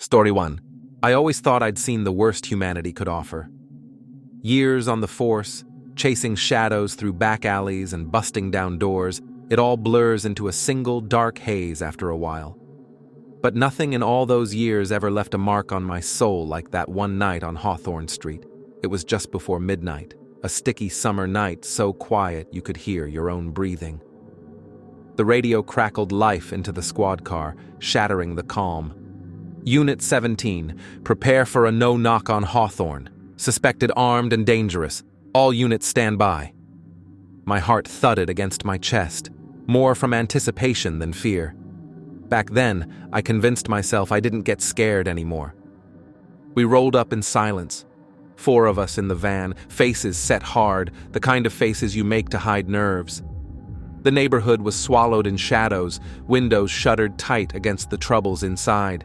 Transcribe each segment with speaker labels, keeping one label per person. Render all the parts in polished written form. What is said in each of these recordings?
Speaker 1: Story 1. I always thought I'd seen the worst humanity could offer. Years on the force, chasing shadows through back alleys and busting down doors, it all blurs into a single dark haze after a while. But nothing in all those years ever left a mark on my soul like that one night on Hawthorne Street. It was just before midnight, a sticky summer night so quiet you could hear your own breathing. The radio crackled life into the squad car, shattering the calm. Unit 17, prepare for a no-knock on Hawthorne. Suspected armed and dangerous. All units stand by. My heart thudded against my chest, more from anticipation than fear. Back then, I convinced myself I didn't get scared anymore. We rolled up in silence. 4 of us in the van, faces set hard, the kind of faces you make to hide nerves. The neighborhood was swallowed in shadows, windows shuttered tight against the troubles inside.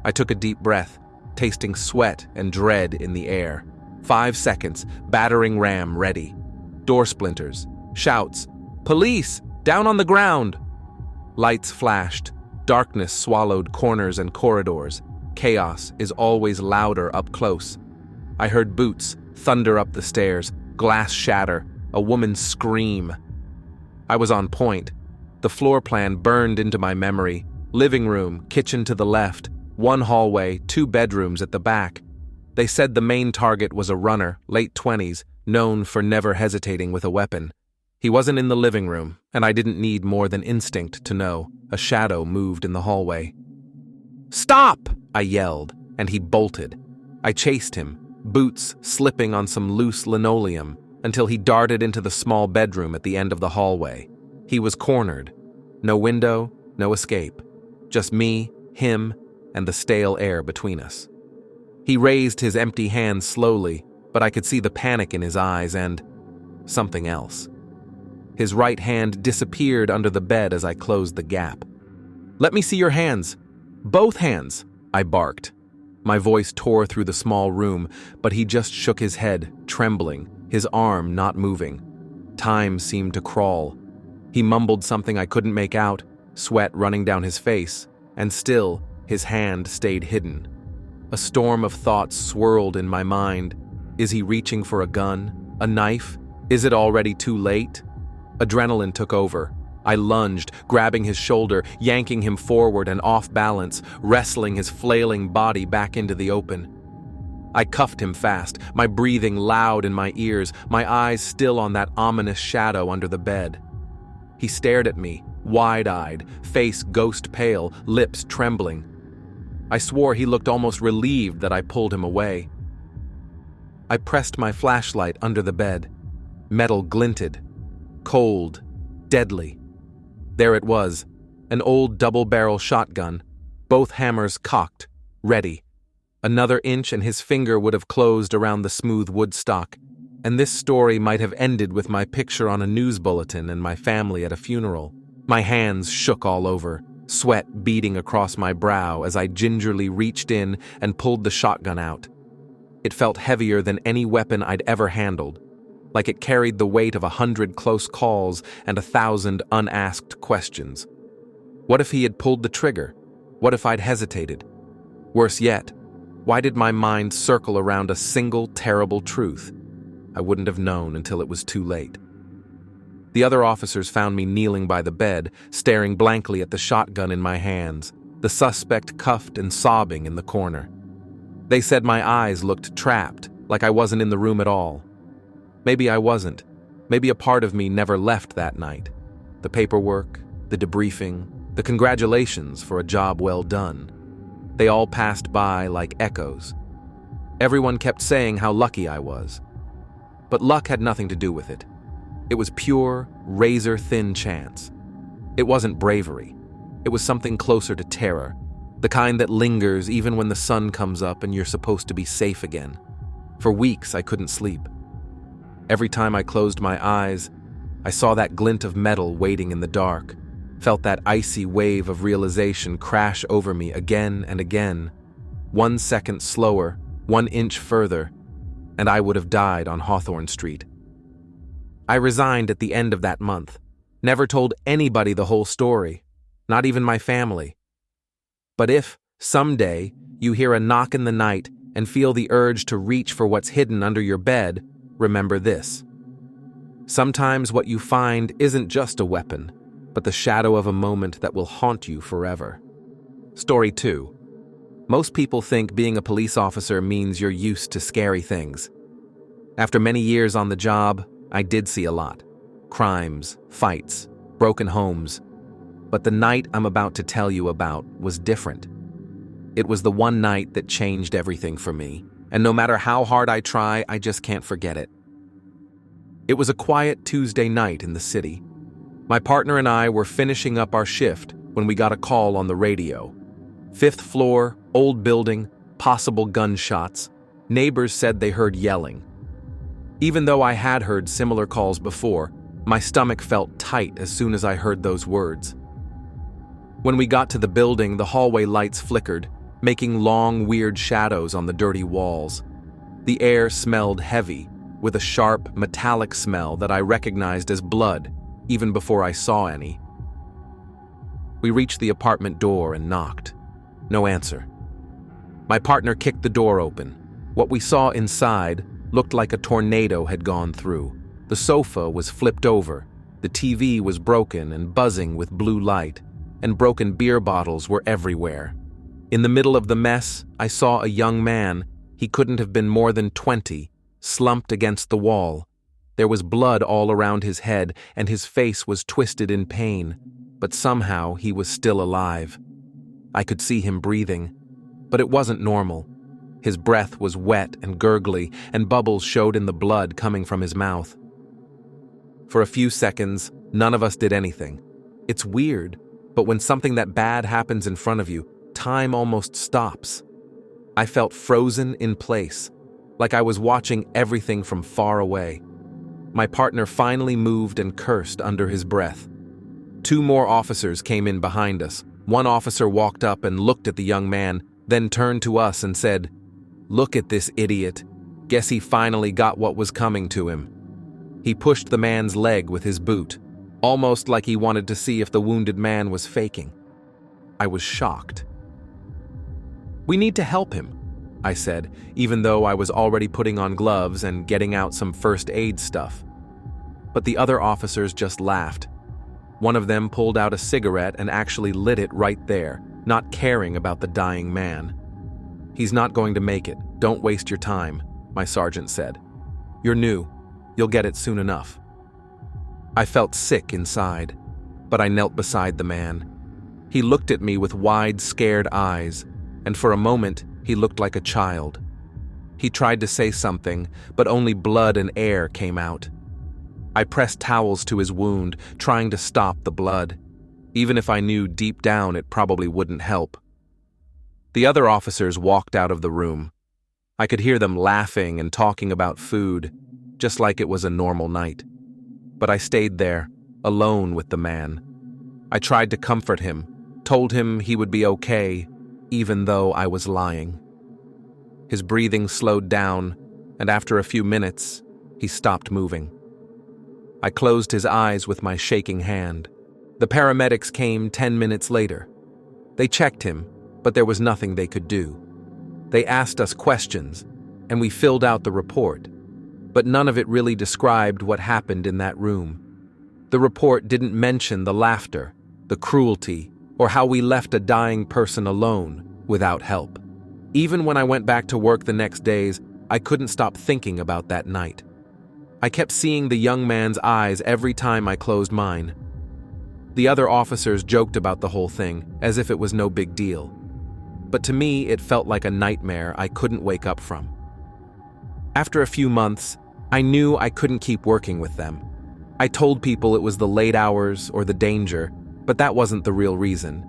Speaker 1: I took a deep breath, tasting sweat and dread in the air. 5 seconds, battering ram ready. Door splinters, shouts, "Police! Down on the ground!" Lights flashed, darkness swallowed corners and corridors. Chaos is always louder up close. I heard boots thunder up the stairs, glass shatter, a woman scream. I was on point. The floor plan burned into my memory. Living room, kitchen to the left, 1 hallway, 2 bedrooms at the back. They said the main target was a runner, late 20s, known for never hesitating with a weapon. He wasn't in the living room, and I didn't need more than instinct to know. A shadow moved in the hallway. "Stop!" I yelled, and he bolted. I chased him, boots slipping on some loose linoleum, until he darted into the small bedroom at the end of the hallway. He was cornered. No window, no escape. Just me, him, and the stale air between us. He raised his empty hands slowly, but I could see the panic in his eyes and something else. His right hand disappeared under the bed as I closed the gap. "Let me see your hands. Both hands," I barked. My voice tore through the small room, but he just shook his head, trembling, his arm not moving. Time seemed to crawl. He mumbled something I couldn't make out, sweat running down his face, and still, his hand stayed hidden. A storm of thoughts swirled in my mind. Is he reaching for a gun? A knife? Is it already too late? Adrenaline took over. I lunged, grabbing his shoulder, yanking him forward and off balance, wrestling his flailing body back into the open. I cuffed him fast, my breathing loud in my ears, my eyes still on that ominous shadow under the bed. He stared at me, wide-eyed, face ghost-pale, lips trembling. I swore he looked almost relieved that I pulled him away. I pressed my flashlight under the bed. Metal glinted. Cold. Deadly. There it was, an old double-barrel shotgun, both hammers cocked, ready. Another inch and his finger would have closed around the smooth wood stock, and this story might have ended with my picture on a news bulletin and my family at a funeral. My hands shook all over, sweat beading across my brow as I gingerly reached in and pulled the shotgun out. It felt heavier than any weapon I'd ever handled, like it carried the weight of 100 close calls and 1,000 unasked questions. What if he had pulled the trigger? What if I'd hesitated? Worse yet, why did my mind circle around a single terrible truth? I wouldn't have known until it was too late. The other officers found me kneeling by the bed, staring blankly at the shotgun in my hands, the suspect cuffed and sobbing in the corner. They said my eyes looked trapped, like I wasn't in the room at all. Maybe I wasn't. Maybe a part of me never left that night. The paperwork, the debriefing, the congratulations for a job well done. They all passed by like echoes. Everyone kept saying how lucky I was. But luck had nothing to do with it. It was pure, razor-thin chance. It wasn't bravery. It was something closer to terror, the kind that lingers even when the sun comes up and you're supposed to be safe again. For weeks, I couldn't sleep. Every time I closed my eyes, I saw that glint of metal waiting in the dark, felt that icy wave of realization crash over me again and again. 1 second slower, 1 inch further, and I would have died on Hawthorne Street. I resigned at the end of that month, never told anybody the whole story, not even my family. But if, Someday, you hear a knock in the night and feel the urge to reach for what's hidden under your bed. Remember this. Sometimes what you find isn't just a weapon, but the shadow of a moment that will haunt you forever. Story 2. Most people think being a police officer means you're used to scary things. After many years on the job, I did see a lot. Crimes, fights, broken homes. But the night I'm about to tell you about was different. It was the one night that changed everything for me, and no matter how hard I try, I just can't forget it. It was a quiet Tuesday night in the city. My partner and I were finishing up our shift when we got a call on the radio. 5th floor, old building, possible gunshots. Neighbors said they heard yelling. Even though I had heard similar calls before, my stomach felt tight as soon as I heard those words. When we got to the building, the hallway lights flickered, making long, weird shadows on the dirty walls. The air smelled heavy, with a sharp, metallic smell that I recognized as blood, even before I saw any. We reached the apartment door and knocked. No answer. My partner kicked the door open. What we saw inside looked like a tornado had gone through. The sofa was flipped over, the TV was broken and buzzing with blue light, and broken beer bottles were everywhere. In the middle of the mess, I saw a young man, he couldn't have been more than 20, slumped against the wall. There was blood all around his head, and his face was twisted in pain, but somehow he was still alive. I could see him breathing, but it wasn't normal. His breath was wet and gurgly, and bubbles showed in the blood coming from his mouth. For a few seconds, none of us did anything. It's weird, but when something that bad happens in front of you, time almost stops. I felt frozen in place, like I was watching everything from far away. My partner finally moved and cursed under his breath. 2 more officers came in behind us. One officer walked up and looked at the young man, then turned to us and said, "Look at this idiot. Guess he finally got what was coming to him." He pushed the man's leg with his boot, almost like he wanted to see if the wounded man was faking. I was shocked. "We need to help him," I said, even though I was already putting on gloves and getting out some first aid stuff. But the other officers just laughed. One of them pulled out a cigarette and actually lit it right there, not caring about the dying man. "He's not going to make it. Don't waste your time," my sergeant said. "You're new. You'll get it soon enough." I felt sick inside, but I knelt beside the man. He looked at me with wide, scared eyes, and for a moment, he looked like a child. He tried to say something, but only blood and air came out. I pressed towels to his wound, trying to stop the blood, even if I knew deep down it probably wouldn't help. The other officers walked out of the room. I could hear them laughing and talking about food, just like it was a normal night. But I stayed there, alone with the man. I tried to comfort him, told him he would be okay, even though I was lying. His breathing slowed down, and after a few minutes, he stopped moving. I closed his eyes with my shaking hand. The paramedics came 10 minutes later. They checked him, but there was nothing they could do. They asked us questions, and we filled out the report, but none of it really described what happened in that room. The report didn't mention the laughter, the cruelty, or how we left a dying person alone without help. Even when I went back to work the next days, I couldn't stop thinking about that night. I kept seeing the young man's eyes every time I closed mine. The other officers joked about the whole thing, as if it was no big deal. But to me, it felt like a nightmare I couldn't wake up from. After a few months, I knew I couldn't keep working with them. I told people it was the late hours or the danger, but that wasn't the real reason.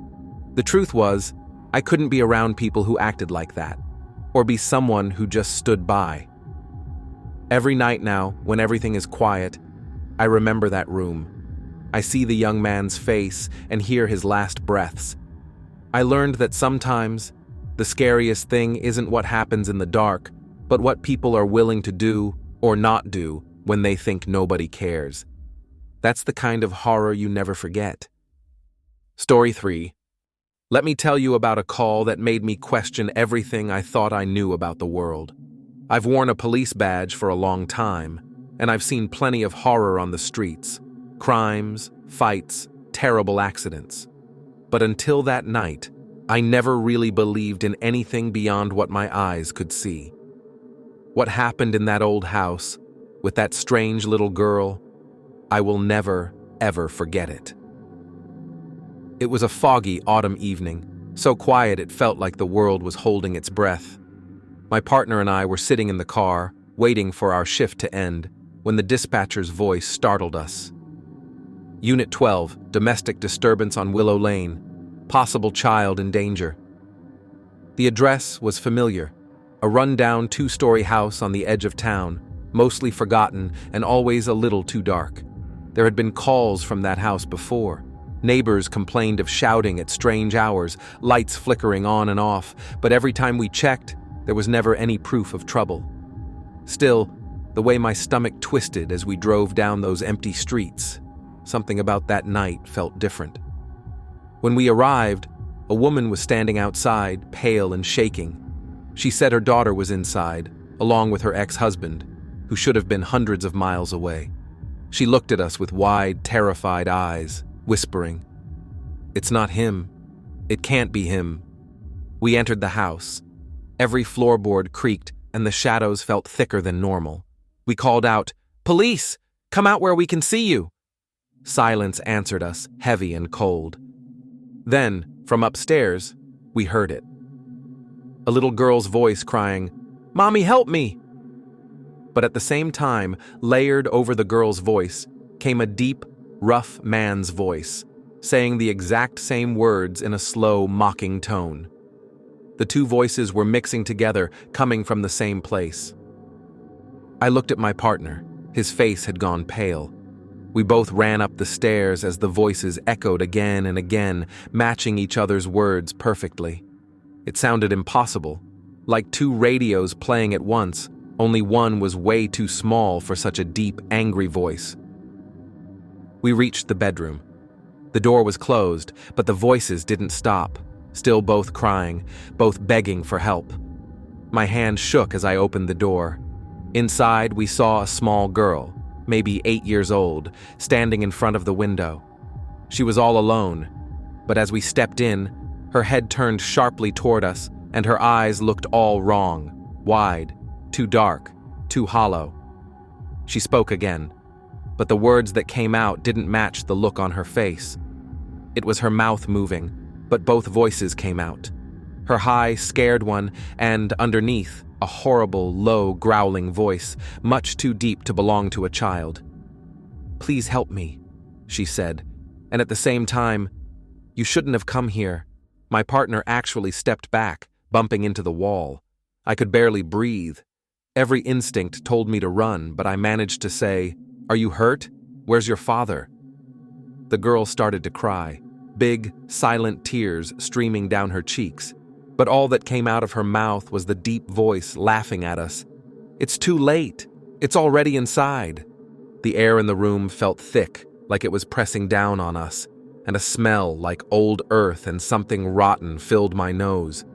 Speaker 1: The truth was, I couldn't be around people who acted like that, or be someone who just stood by. Every night now, when everything is quiet, I remember that room. I see the young man's face and hear his last breaths. I learned that sometimes, the scariest thing isn't what happens in the dark, but what people are willing to do or not do when they think nobody cares. That's the kind of horror you never forget. Story 3. Let me tell you about a call that made me question everything I thought I knew about the world. I've worn a police badge for a long time, and I've seen plenty of horror on the streets. Crimes, fights, terrible accidents. But until that night, I never really believed in anything beyond what my eyes could see. What happened in that old house, with that strange little girl, I will never, ever forget it. It was a foggy autumn evening, so quiet it felt like the world was holding its breath. My partner and I were sitting in the car, waiting for our shift to end, when the dispatcher's voice startled us. Unit 12, domestic disturbance on Willow Lane. Possible child in danger. The address was familiar. A run-down two-story house on the edge of town, mostly forgotten and always a little too dark. There had been calls from that house before. Neighbors complained of shouting at strange hours, lights flickering on and off, but every time we checked, there was never any proof of trouble. Still, the way my stomach twisted as we drove down those empty streets, something about that night felt different. When we arrived, a woman was standing outside, pale and shaking. She said her daughter was inside, along with her ex-husband, who should have been hundreds of miles away. She looked at us with wide, terrified eyes, whispering, "It's not him. It can't be him." We entered the house. Every floorboard creaked, and the shadows felt thicker than normal. We called out, "Police! Come out where we can see you!" Silence answered us, heavy and cold. Then, from upstairs, we heard it. A little girl's voice crying, "Mommy, help me!" But at the same time, layered over the girl's voice, came a deep, rough man's voice, saying the exact same words in a slow, mocking tone. The two voices were mixing together, coming from the same place. I looked at my partner. His face had gone pale. We both ran up the stairs as the voices echoed again and again, matching each other's words perfectly. It sounded impossible, like two radios playing at once, only one was way too small for such a deep, angry voice. We reached the bedroom. The door was closed, but the voices didn't stop, still both crying, both begging for help. My hand shook as I opened the door. Inside, we saw a small girl, maybe 8 years old, standing in front of the window. She was all alone, but as we stepped in, her head turned sharply toward us, and her eyes looked all wrong, wide, too dark, too hollow. She spoke again, but the words that came out didn't match the look on her face. It was her mouth moving, but both voices came out. Her high, scared one, and underneath, a horrible, low, growling voice, much too deep to belong to a child. "Please help me," she said, and at the same time, "You shouldn't have come here." My partner actually stepped back, bumping into the wall. I could barely breathe. Every instinct told me to run, but I managed to say, "Are you hurt? Where's your father?" The girl started to cry, big, silent tears streaming down her cheeks. But all that came out of her mouth was the deep voice laughing at us. "It's too late. It's already inside." The air in the room felt thick, like it was pressing down on us, and a smell like old earth and something rotten filled my nose.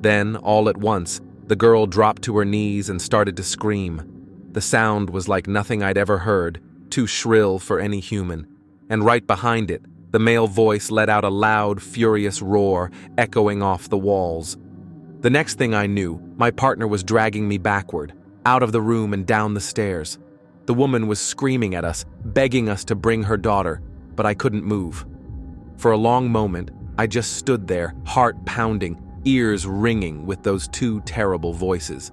Speaker 1: Then, all at once, the girl dropped to her knees and started to scream. The sound was like nothing I'd ever heard, too shrill for any human, and right behind it, the male voice let out a loud, furious roar, echoing off the walls. The next thing I knew, my partner was dragging me backward, out of the room and down the stairs. The woman was screaming at us, begging us to bring her daughter, but I couldn't move. For a long moment, I just stood there, heart pounding, ears ringing with those two terrible voices.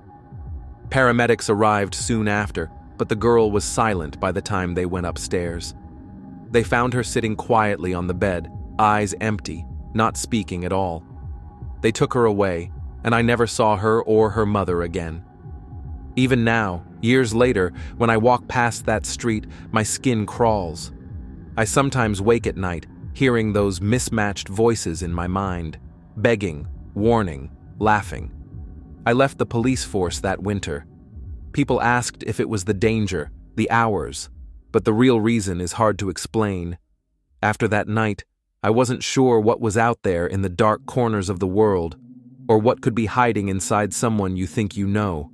Speaker 1: Paramedics arrived soon after, but the girl was silent by the time they went upstairs. They found her sitting quietly on the bed, eyes empty, not speaking at all. They took her away, and I never saw her or her mother again. Even now, years later, when I walk past that street, my skin crawls. I sometimes wake at night, hearing those mismatched voices in my mind, begging, warning, laughing. I left the police force that winter. People asked if it was the danger, the hours, but the real reason is hard to explain. After that night, I wasn't sure what was out there in the dark corners of the world, or what could be hiding inside someone you think you know.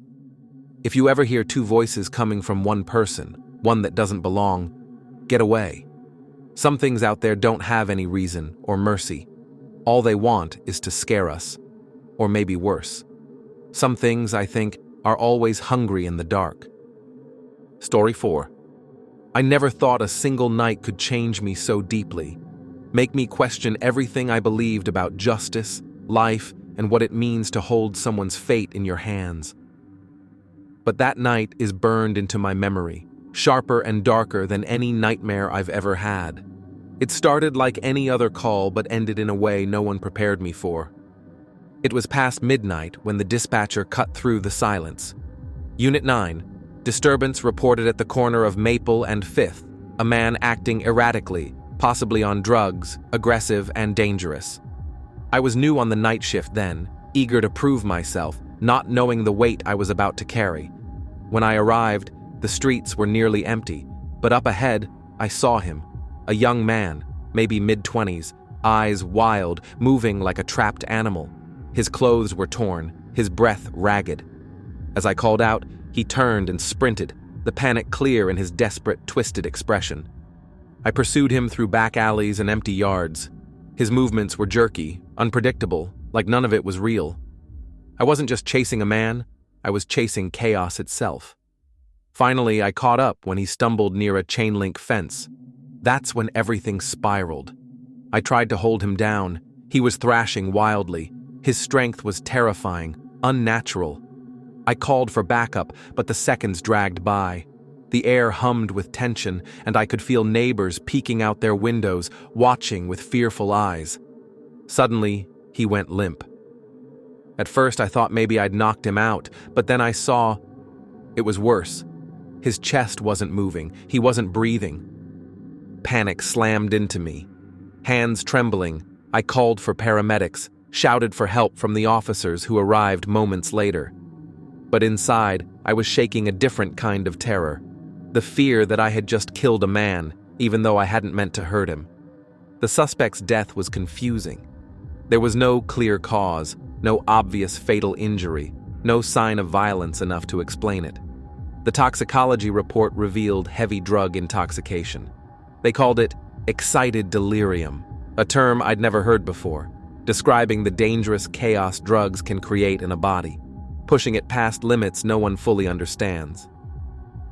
Speaker 1: If you ever hear two voices coming from one person, one that doesn't belong, get away. Some things out there don't have any reason or mercy. All they want is to scare us, or maybe worse. Some things, I think, are always hungry in the dark. Story 4. I never thought a single night could change me so deeply, make me question everything I believed about justice, life, and what it means to hold someone's fate in your hands. But that night is burned into my memory, sharper and darker than any nightmare I've ever had. It started like any other call but ended in a way no one prepared me for. It was past midnight when the dispatcher cut through the silence. Unit 9, disturbance reported at the corner of Maple and 5th, a man acting erratically, possibly on drugs, aggressive and dangerous. I was new on the night shift then, eager to prove myself, not knowing the weight I was about to carry. When I arrived, the streets were nearly empty, but up ahead, I saw him. A young man, maybe mid-20s, eyes wild, moving like a trapped animal. His clothes were torn, his breath ragged. As I called out, he turned and sprinted, the panic clear in his desperate, twisted expression. I pursued him through back alleys and empty yards. His movements were jerky, unpredictable, like none of it was real. I wasn't just chasing a man, I was chasing chaos itself. Finally, I caught up when he stumbled near a chain-link fence. That's when everything spiraled. I tried to hold him down. He was thrashing wildly. His strength was terrifying, unnatural. I called for backup, but the seconds dragged by. The air hummed with tension, and I could feel neighbors peeking out their windows, watching with fearful eyes. Suddenly, he went limp. At first, I thought maybe I'd knocked him out, but then I saw it was worse. His chest wasn't moving. He wasn't breathing. Panic slammed into me. Hands trembling, I called for paramedics, shouted for help from the officers who arrived moments later. But inside, I was shaking a different kind of terror. The fear that I had just killed a man, even though I hadn't meant to hurt him. The suspect's death was confusing. There was no clear cause, no obvious fatal injury, no sign of violence enough to explain it. The toxicology report revealed heavy drug intoxication. They called it excited delirium, a term I'd never heard before, describing the dangerous chaos drugs can create in a body, pushing it past limits no one fully understands.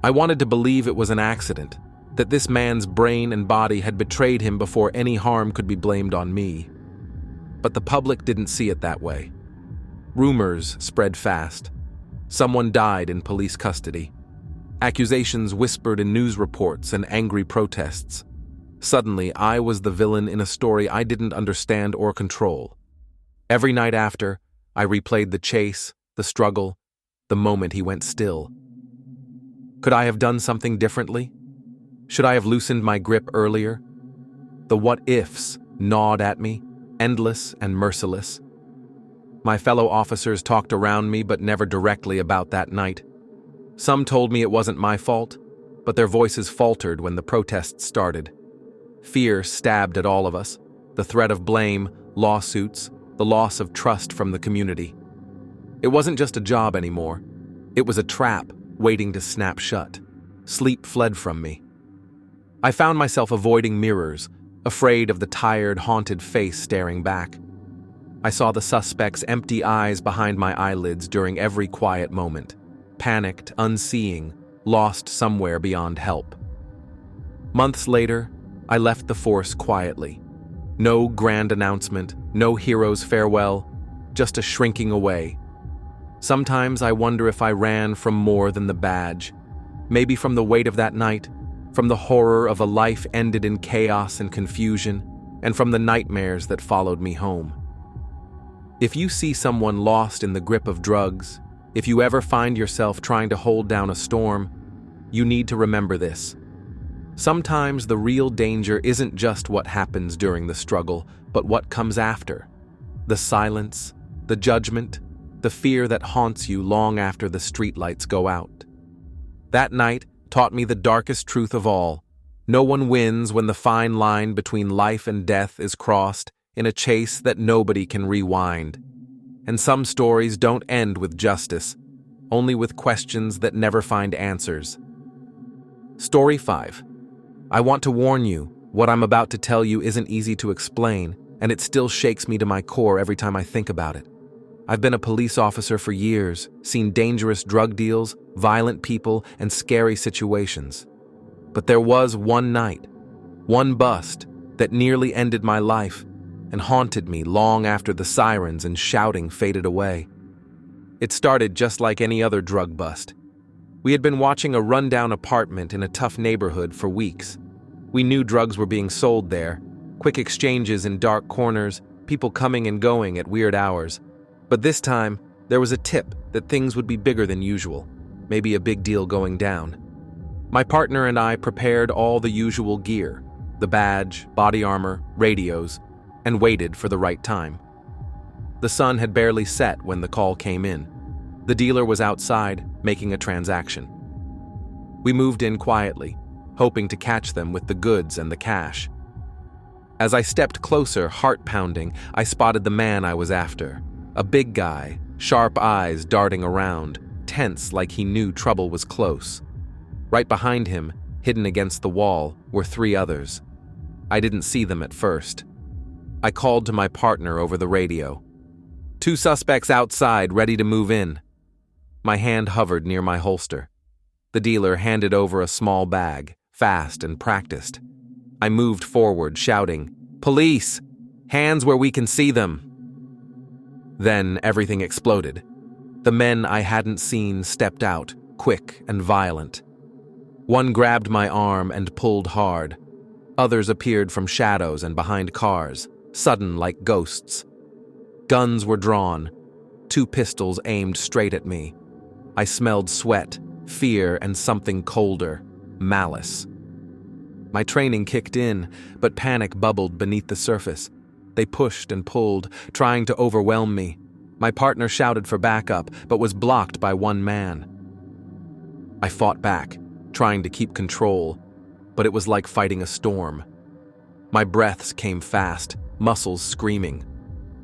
Speaker 1: I wanted to believe it was an accident, that this man's brain and body had betrayed him before any harm could be blamed on me. But the public didn't see it that way. Rumors spread fast. Someone died in police custody. Accusations whispered in news reports and angry protests. Suddenly, I was the villain in a story I didn't understand or control. Every night after, I replayed the chase, the struggle, the moment he went still. Could I have done something differently? Should I have loosened my grip earlier? The what-ifs gnawed at me, endless and merciless. My fellow officers talked around me but never directly about that night. Some told me it wasn't my fault, but their voices faltered when the protests started. Fear stabbed at all of us, the threat of blame, lawsuits, the loss of trust from the community. It wasn't just a job anymore. It was a trap waiting to snap shut. Sleep fled from me. I found myself avoiding mirrors, afraid of the tired, haunted face staring back. I saw the suspect's empty eyes behind my eyelids during every quiet moment, panicked, unseeing, lost somewhere beyond help. Months later, I left the force quietly. No grand announcement, no hero's farewell, just a shrinking away. Sometimes I wonder if I ran from more than the badge, maybe from the weight of that night, from the horror of a life ended in chaos and confusion, and from the nightmares that followed me home. If you see someone lost in the grip of drugs, if you ever find yourself trying to hold down a storm, you need to remember this. Sometimes the real danger isn't just what happens during the struggle, but what comes after. The silence, the judgment, the fear that haunts you long after the streetlights go out. That night taught me the darkest truth of all. No one wins when the fine line between life and death is crossed in a chase that nobody can rewind. And some stories don't end with justice, only with questions that never find answers. Story 5. I want to warn you, what I'm about to tell you isn't easy to explain, and it still shakes me to my core every time I think about it. I've been a police officer for years, seen dangerous drug deals, violent people, and scary situations. But there was one night, one bust, that nearly ended my life and haunted me long after the sirens and shouting faded away. It started just like any other drug bust. We had been watching a rundown apartment in a tough neighborhood for weeks. We knew drugs were being sold there, quick exchanges in dark corners, people coming and going at weird hours. But this time, there was a tip that things would be bigger than usual, maybe a big deal going down. My partner and I prepared all the usual gear, the badge, body armor, radios, and waited for the right time. The sun had barely set when the call came in. The dealer was outside, making a transaction. We moved in quietly, hoping to catch them with the goods and the cash. As I stepped closer, heart pounding, I spotted the man I was after. A big guy, sharp eyes darting around, tense like he knew trouble was close. Right behind him, hidden against the wall, were 3 others. I didn't see them at first. I called to my partner over the radio. 2 suspects outside, ready to move in. My hand hovered near my holster. The dealer handed over a small bag, fast and practiced. I moved forward, shouting, "Police! Hands where we can see them!" Then everything exploded. The men I hadn't seen stepped out, quick and violent. One grabbed my arm and pulled hard. Others appeared from shadows and behind cars, sudden like ghosts. Guns were drawn, 2 pistols aimed straight at me. I smelled sweat, fear, and something colder, malice. My training kicked in, but panic bubbled beneath the surface. They pushed and pulled, trying to overwhelm me. My partner shouted for backup, but was blocked by one man. I fought back, trying to keep control, but it was like fighting a storm. My breaths came fast, muscles screaming.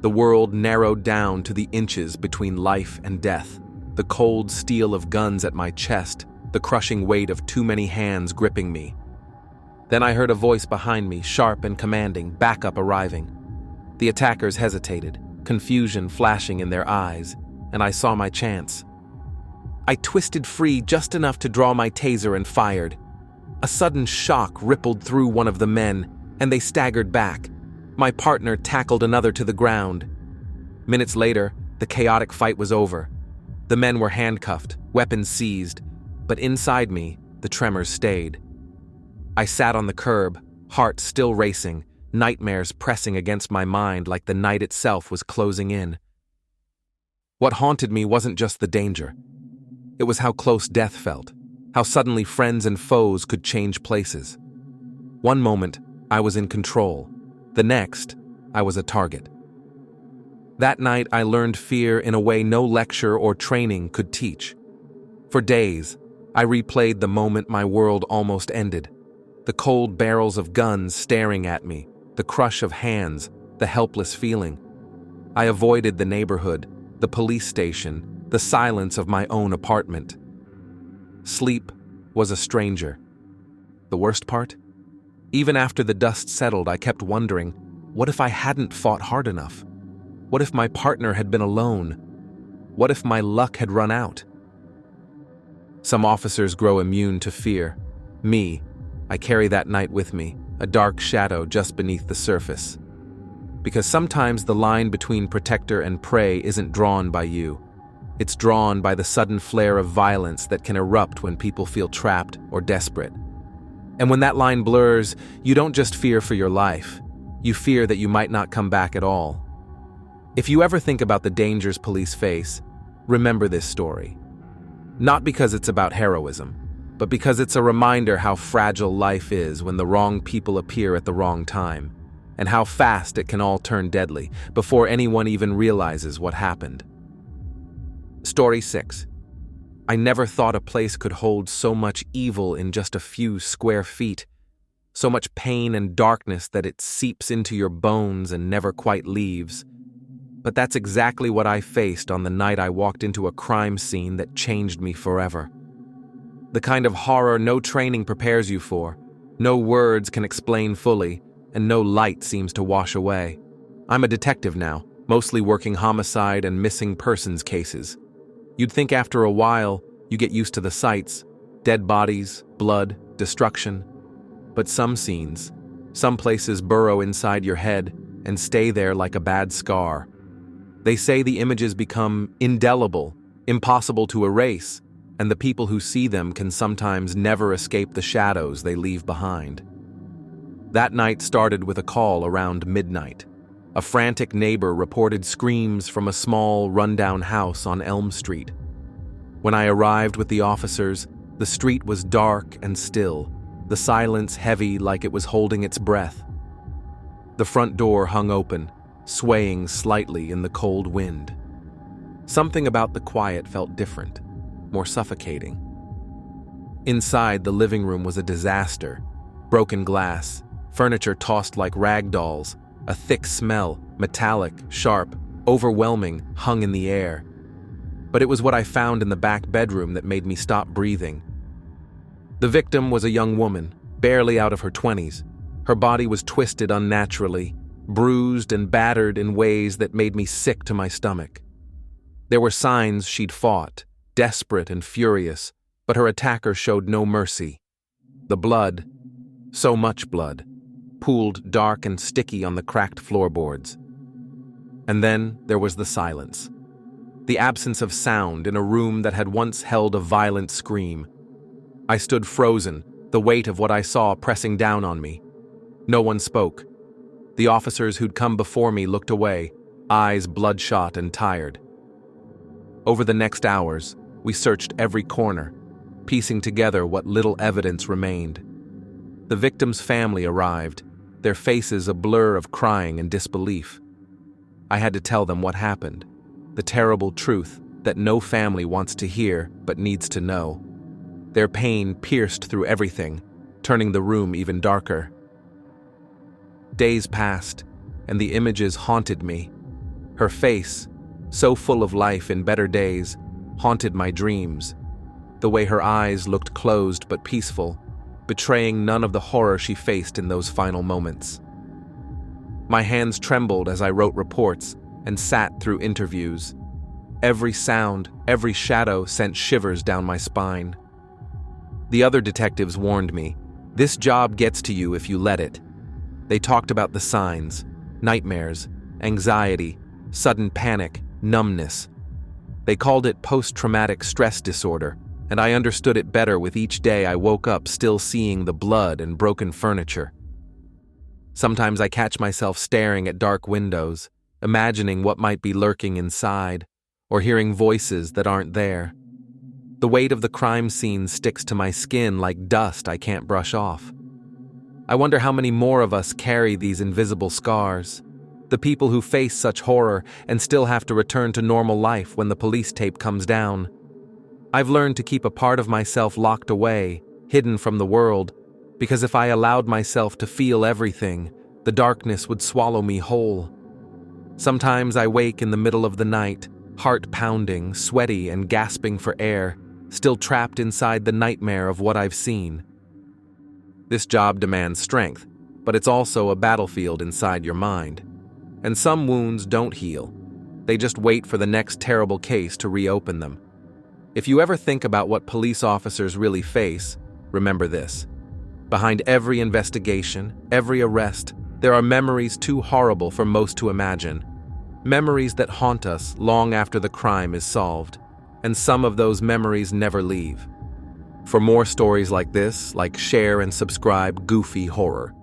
Speaker 1: The world narrowed down to the inches between life and death. The cold steel of guns at my chest, the crushing weight of too many hands gripping me. Then I heard a voice behind me, sharp and commanding, backup arriving. The attackers hesitated, confusion flashing in their eyes, and I saw my chance. I twisted free just enough to draw my taser and fired. A sudden shock rippled through one of the men, and they staggered back. My partner tackled another to the ground. Minutes later, the chaotic fight was over. The men were handcuffed, weapons seized, but inside me, the tremors stayed. I sat on the curb, heart still racing, nightmares pressing against my mind like the night itself was closing in. What haunted me wasn't just the danger. It was how close death felt, how suddenly friends and foes could change places. One moment, I was in control. The next, I was a target. That night, I learned fear in a way no lecture or training could teach. For days, I replayed the moment my world almost ended. The cold barrels of guns staring at me, the crush of hands, the helpless feeling. I avoided the neighborhood, the police station, the silence of my own apartment. Sleep was a stranger. The worst part? Even after the dust settled, I kept wondering, what if I hadn't fought hard enough? What if my partner had been alone? What if my luck had run out? Some officers grow immune to fear. Me, I carry that night with me, a dark shadow just beneath the surface. Because sometimes the line between protector and prey isn't drawn by you. It's drawn by the sudden flare of violence that can erupt when people feel trapped or desperate. And when that line blurs, you don't just fear for your life. You fear that you might not come back at all. If you ever think about the dangers police face, remember this story. Not because it's about heroism, but because it's a reminder how fragile life is when the wrong people appear at the wrong time, and how fast it can all turn deadly before anyone even realizes what happened. Story 6. I never thought a place could hold so much evil in just a few square feet. so much pain and darkness that it seeps into your bones and never quite leaves. But that's exactly what I faced on the night I walked into a crime scene that changed me forever. The kind of horror no training prepares you for, no words can explain fully, and no light seems to wash away. I'm a detective now, mostly working homicide and missing persons cases. You'd think after a while, you get used to the sights, dead bodies, blood, destruction. But some scenes, some places burrow inside your head and stay there like a bad scar. They say the images become indelible, impossible to erase, and the people who see them can sometimes never escape the shadows they leave behind. That night started with a call around midnight. A frantic neighbor reported screams from a small, rundown house on Elm Street. When I arrived with the officers, the street was dark and still, the silence heavy like it was holding its breath. The front door hung open, swaying slightly in the cold wind. Something about the quiet felt different, more suffocating. Inside, the living room was a disaster. Broken glass, furniture tossed like rag dolls, a thick smell, metallic, sharp, overwhelming, hung in the air. But it was what I found in the back bedroom that made me stop breathing. The victim was a young woman, barely out of her 20s. Her body was twisted unnaturally, bruised and battered in ways that made me sick to my stomach. There were signs she'd fought, desperate and furious, but her attacker showed no mercy. The blood, so much blood, pooled dark and sticky on the cracked floorboards. And then there was the silence. The absence of sound in a room that had once held a violent scream. I stood frozen, the weight of what I saw pressing down on me. No one spoke. The officers who'd come before me looked away, eyes bloodshot and tired. Over the next hours, we searched every corner, piecing together what little evidence remained. The victim's family arrived, their faces a blur of crying and disbelief. I had to tell them what happened, the terrible truth that no family wants to hear but needs to know. Their pain pierced through everything, turning the room even darker. Days passed, and the images haunted me. Her face, so full of life in better days, haunted my dreams. The way her eyes looked closed but peaceful, betraying none of the horror she faced in those final moments. My hands trembled as I wrote reports and sat through interviews. Every sound, every shadow sent shivers down my spine. The other detectives warned me, this job gets to you if you let it. They talked about the signs, nightmares, anxiety, sudden panic, numbness. They called it post-traumatic stress disorder, and I understood it better with each day I woke up still seeing the blood and broken furniture. Sometimes I catch myself staring at dark windows, imagining what might be lurking inside, or hearing voices that aren't there. The weight of the crime scene sticks to my skin like dust I can't brush off. I wonder how many more of us carry these invisible scars, the people who face such horror and still have to return to normal life when the police tape comes down. I've learned to keep a part of myself locked away, hidden from the world, because if I allowed myself to feel everything, the darkness would swallow me whole. Sometimes I wake in the middle of the night, heart pounding, sweaty and gasping for air, still trapped inside the nightmare of what I've seen. This job demands strength, but it's also a battlefield inside your mind. And some wounds don't heal. They just wait for the next terrible case to reopen them. If you ever think about what police officers really face, remember this. Behind every investigation, every arrest, there are memories too horrible for most to imagine. Memories that haunt us long after the crime is solved. And some of those memories never leave. For more stories like this, share and subscribe Goofy Horror.